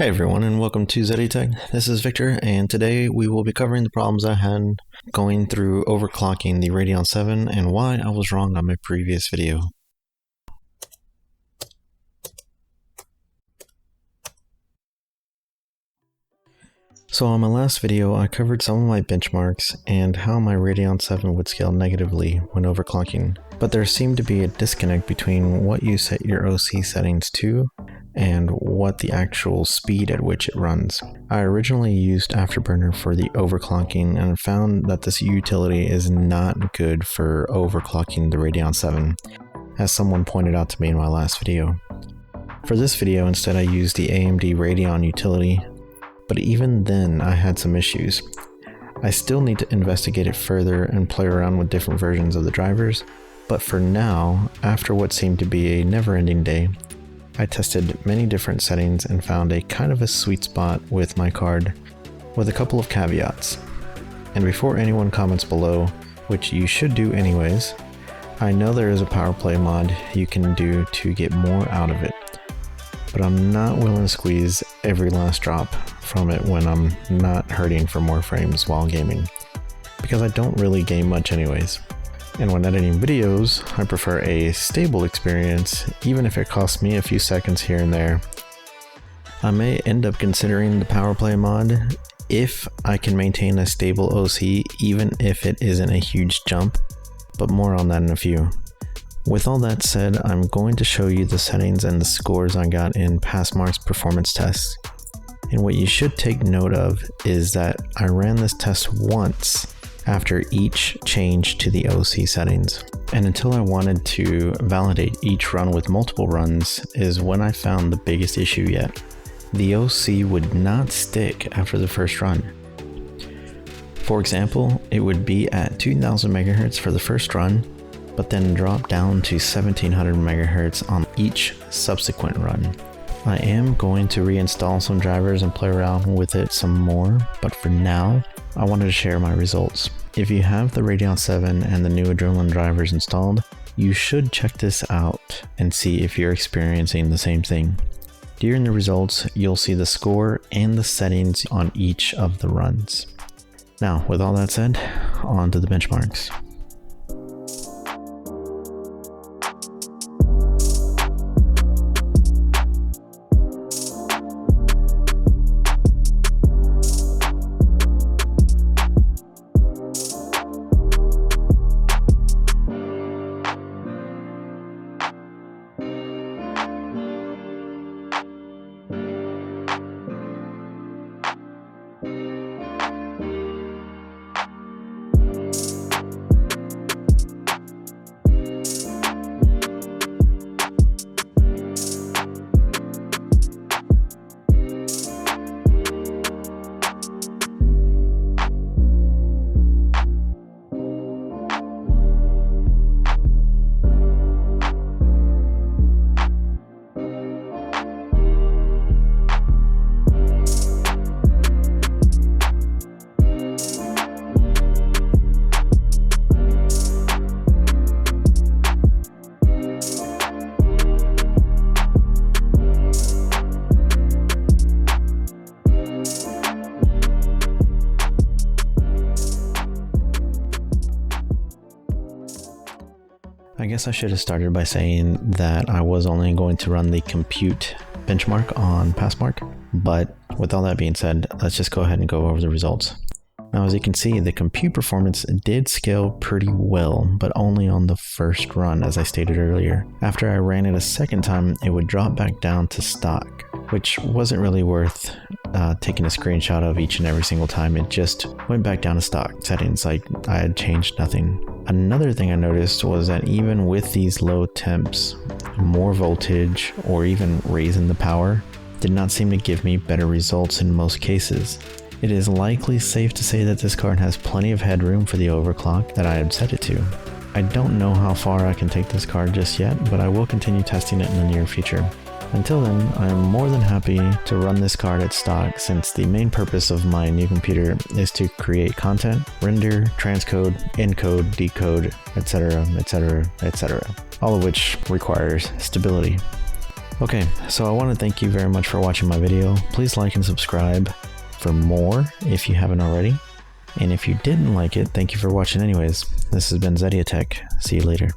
Hey everyone, and welcome to ZD Tech. This is Victor, and today we will be covering the problems I had going through overclocking the Radeon VII and why I was wrong on my previous video. So on my last video, I covered some of my benchmarks and how my Radeon VII would scale negatively when overclocking, but there seemed to be a disconnect between what you set your OC settings to and what the actual speed at which it runs. I originally used Afterburner for the overclocking and found that this utility is not good for overclocking the Radeon VII, as someone pointed out to me in my last video. For this video, instead I used the AMD Radeon utility, but even then I had some issues. I still need to investigate it further and play around with different versions of the drivers, but for now, after what seemed to be a never-ending day, I tested many different settings and found a kind of a sweet spot with my card, with a couple of caveats. And before anyone comments below, which you should do anyways, I know there is a power play mod you can do to get more out of it, but I'm not willing to squeeze every last drop from it when I'm not hurting for more frames while gaming, because I don't really game much anyways. And when editing videos, I prefer a stable experience, even if it costs me a few seconds here and there. I may end up considering the power play mod if I can maintain a stable OC, even if it isn't a huge jump, but more on that in a few. With all that said, I'm going to show you the settings and the scores I got in PassMark's performance tests. And what you should take note of is that I ran this test once after each change to the OC settings. And until I wanted to validate each run with multiple runs is when I found the biggest issue yet. The OC would not stick after the first run. For example, it would be at 2000 MHz for the first run, but then drop down to 1700 MHz on each subsequent run. I am going to reinstall some drivers and play around with it some more, but for now, I wanted to share my results. If you have the Radeon VII and the new Adrenaline drivers installed, you should check this out and see if you're experiencing the same thing. During the results, you'll see the score and the settings on each of the runs. Now, with all that said, on to the benchmarks. I guess I should have started by saying that I was only going to run the compute benchmark on PassMark, but with all that being said, let's just go ahead and go over the results. Now, as you can see, the compute performance did scale pretty well, but only on the first run, as I stated earlier. After I ran it a second time, it would drop back down to stock, which wasn't really worth taking a screenshot of each and every single time. It just went back down to stock settings, like I had changed nothing. Another thing I noticed was that even with these low temps, more voltage or even raising the power did not seem to give me better results in most cases. It is likely safe to say that this card has plenty of headroom for the overclock that I had set it to. I don't know how far I can take this card just yet, but I will continue testing it in the near future. Until then, I am more than happy to run this card at stock, since the main purpose of my new computer is to create content, render, transcode, encode, decode, etc., etc., etc., all of which requires stability. Okay, so I want to thank you very much for watching my video. Please like and subscribe for more if you haven't already. And if you didn't like it, thank you for watching anyways. This has been Zedia Tech. See you later.